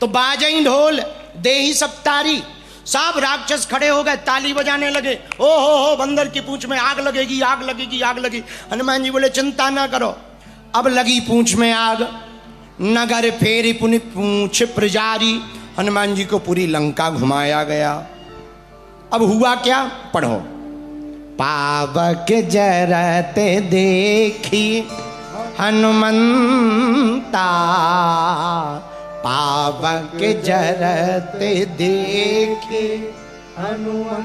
तो बाजई ढोल दे ही सब तारी, सब राक्षस खड़े हो गए, ताली बजाने लगे। ओ हो बंदर की पूंछ में आग लगेगी, आग लगेगी, आग लगेगी। हनुमान जी बोले चिंता ना करो। अब लगी पूंछ में आग, नगर फेरी पुनि पूंछ प्रजारी। हनुमान जी को पूरी लंका घुमाया गया। अब हुआ क्या, पढ़ो। पावक जरते देखी हनुमंता, पावक जरते देखी हनुमंता,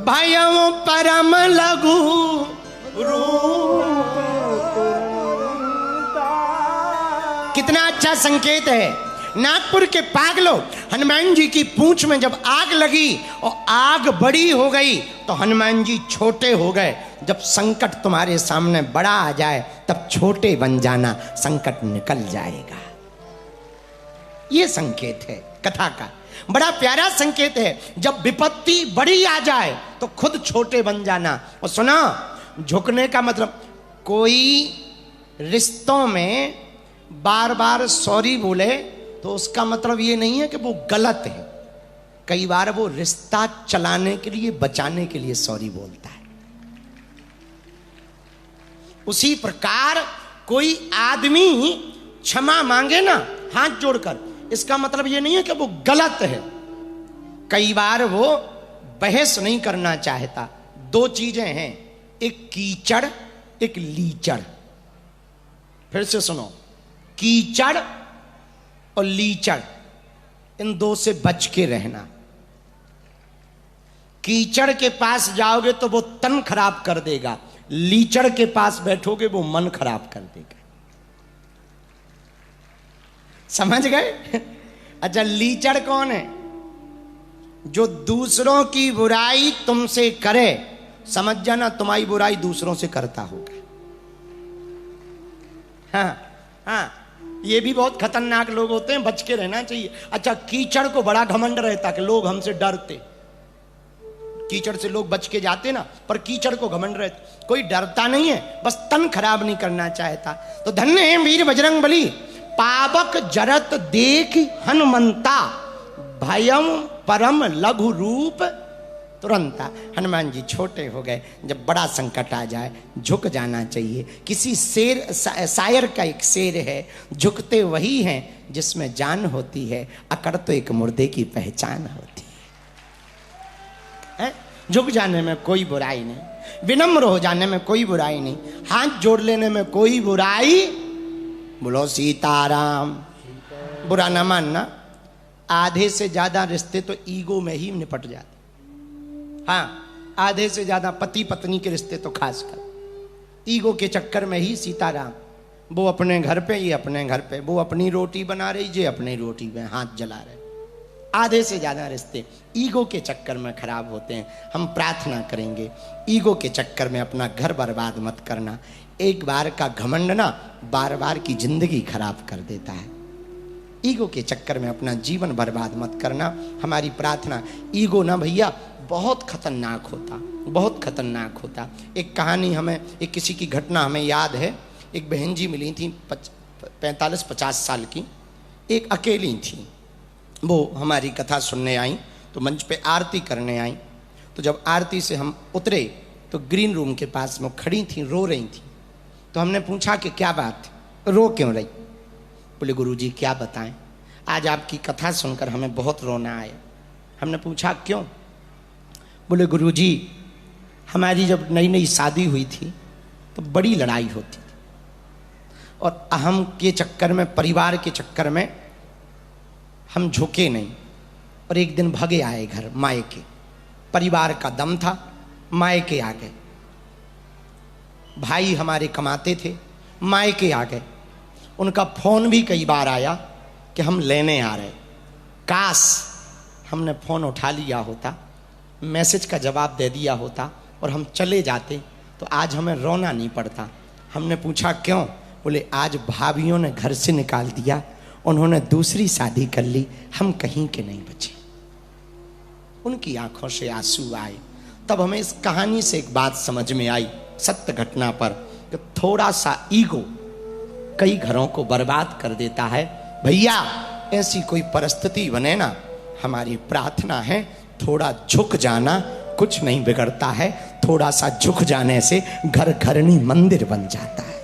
भयं परम लघु रूप। कितना अच्छा संकेत है। नागपुर के पागलों, हनुमान जी की पूंछ में जब आग लगी और आग बड़ी हो गई तो हनुमान जी छोटे हो गए। जब संकट तुम्हारे सामने बड़ा आ जाए तब छोटे बन जाना, संकट निकल जाएगा। ये संकेत है कथा का, बड़ा प्यारा संकेत है। जब विपत्ति बड़ी आ जाए तो खुद छोटे बन जाना। और सुना, झुकने का मतलब, कोई रिश्तों में बार बार सॉरी बोले तो उसका मतलब ये नहीं है कि वो गलत है। कई बार वो रिश्ता चलाने के लिए, बचाने के लिए सॉरी बोलता है। उसी प्रकार कोई आदमी क्षमा मांगे ना हाथ जोड़कर, इसका मतलब ये नहीं है कि वो गलत है। कई बार वो बहस नहीं करना चाहता। दो चीजें हैं, एक कीचड़, एक लीचड़। फिर से सुनो, कीचड़ और लीचड़, इन दो से बच के रहना। कीचड़ के पास जाओगे तो वो तन खराब कर देगा, लीचड़ के पास बैठोगे वो मन खराब कर देगा। समझ गए? अच्छा, लीचड़ कौन है? जो दूसरों की बुराई तुमसे करे, समझ जाना तुम्हारी बुराई दूसरों से करता होगा। हाँ हाँ, ये भी बहुत खतरनाक लोग होते हैं, बच के रहना चाहिए। अच्छा, कीचड़ को बड़ा घमंड रहता कि लोग हमसे डरते, कीचड़ से लोग बच के जाते ना, पर कीचड़ को घमंड रहता। कोई डरता नहीं है, बस तन खराब नहीं करना चाहता। तो धन्य है वीर बजरंग बली, पावक जरत देख हनुमंता, भयं परम लघु रूप तुरंता। हनुमान जी छोटे हो गए। जब बड़ा संकट आ जाए झुक जाना चाहिए। किसी शायर का एक शेर है, झुकते वही हैं जिसमें जान होती है, अकड़ तो एक मुर्दे की पहचान होती है। झुक जाने में कोई बुराई नहीं, विनम्र हो जाने में कोई बुराई नहीं, हाथ जोड़ लेने में कोई बुराई। बोलो सीताराम। बुरा ना मानना। आधे से ज्यादा रिश्ते तो ईगो में ही निपट जाते। हाँ, आधे से ज्यादा पति पत्नी के रिश्ते तो खासकर ईगो के चक्कर में ही। सीताराम, वो अपने घर पे, ये अपने घर पे, वो अपनी रोटी बना रही, ये अपनी रोटी में हाथ जला रहे। आधे से ज्यादा रिश्ते ईगो के चक्कर में खराब होते हैं। हम प्रार्थना करेंगे, ईगो के चक्कर में अपना घर बर्बाद मत करना। एक बार का घमंड ना बार बार की जिंदगी खराब कर देता है। ईगो के चक्कर में अपना जीवन बर्बाद मत करना, हमारी प्रार्थना। ईगो ना भैया बहुत खतरनाक होता, बहुत खतरनाक होता। एक कहानी हमें, एक किसी की घटना हमें याद है। एक बहन जी मिली थी 45-50 साल की, एक अकेली थी। वो हमारी कथा सुनने आई तो मंच पे आरती करने आई। तो जब आरती से हम उतरे तो ग्रीन रूम के पास में खड़ी थी, रो रही थी। तो हमने पूछा कि क्या बात, रो क्यों रही? बोले गुरुजी क्या बताएं, आज आपकी कथा सुनकर हमें बहुत रोना आया। हमने पूछा क्यों? बोले गुरुजी, हमारी जब नई नई शादी हुई थी तो बड़ी लड़ाई होती थी, और अहम के चक्कर में, परिवार के चक्कर में हम झुके नहीं, और एक दिन भगे आए घर मायके। परिवार का दम था, मायके आ गए। भाई हमारे कमाते थे, मायके आ गए। उनका फोन भी कई बार आया कि हम लेने आ रहे। काश हमने फोन उठा लिया होता, मैसेज का जवाब दे दिया होता और हम चले जाते तो आज हमें रोना नहीं पड़ता। हमने पूछा क्यों? बोले आज भाभीियों ने घर से निकाल दिया, उन्होंने दूसरी शादी कर ली, हम कहीं के नहीं बचे। उनकी आंखों से आंसू आए। तब हमें इस कहानी से एक बात समझ में आई, सत्य घटना पर, कि थोड़ा सा ईगो कई घरों को बर्बाद कर देता है। भैया ऐसी कोई परिस्थिति बने ना, हमारी प्रार्थना है थोड़ा झुक जाना, कुछ नहीं बिगड़ता है। थोड़ा सा झुक जाने से घर घरनी मंदिर बन जाता है।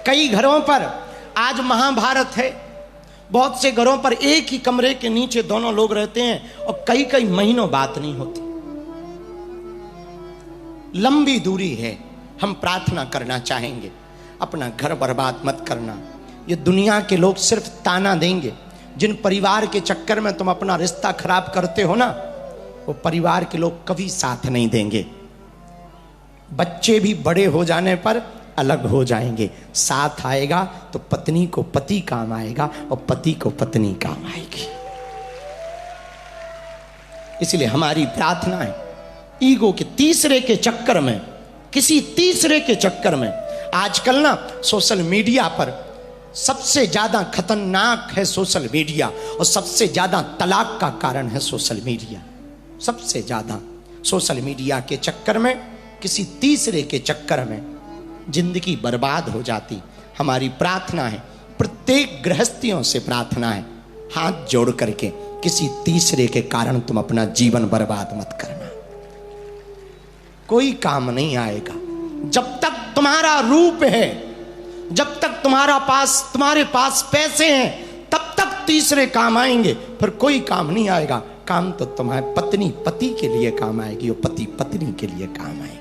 कई घरों पर आज महाभारत है, बहुत से घरों पर एक ही कमरे के नीचे दोनों लोग रहते हैं और कई कई महीनों बात नहीं होती। लंबी दूरी है। हम प्रार्थना करना चाहेंगे, अपना घर बर्बाद मत करना। ये दुनिया के लोग सिर्फ ताना देंगे। जिन परिवार के चक्कर में तुम अपना रिश्ता खराब करते हो ना, वो परिवार के लोग कभी साथ नहीं देंगे। बच्चे भी बड़े हो जाने पर अलग हो जाएंगे। साथ आएगा तो पत्नी को पति काम आएगा और पति को पत्नी काम आएगी। इसलिए हमारी प्रार्थना है, ईगो के तीसरे के चक्कर में, किसी तीसरे के चक्कर में, आजकल ना सोशल मीडिया पर सबसे ज्यादा खतरनाक है सोशल मीडिया, और सबसे ज्यादा तलाक का कारण है सोशल मीडिया। सबसे ज्यादा सोशल मीडिया के चक्कर में, किसी तीसरे के चक्कर में जिंदगी बर्बाद हो जाती। हमारी प्रार्थना है, प्रत्येक गृहस्थियों से प्रार्थना है, हाथ जोड़ करके किसी तीसरे के कारण तुम अपना जीवन बर्बाद मत करना। कोई काम नहीं आएगा। जब तक तुम्हारा रूप है, जब तक तुम्हारे पास पैसे हैं, तब तक तीसरे काम आएंगे, फिर कोई काम नहीं आएगा। काम तो तुम्हारे पत्नी पति के लिए काम आएगी और पति पत्नी के लिए काम आएगी।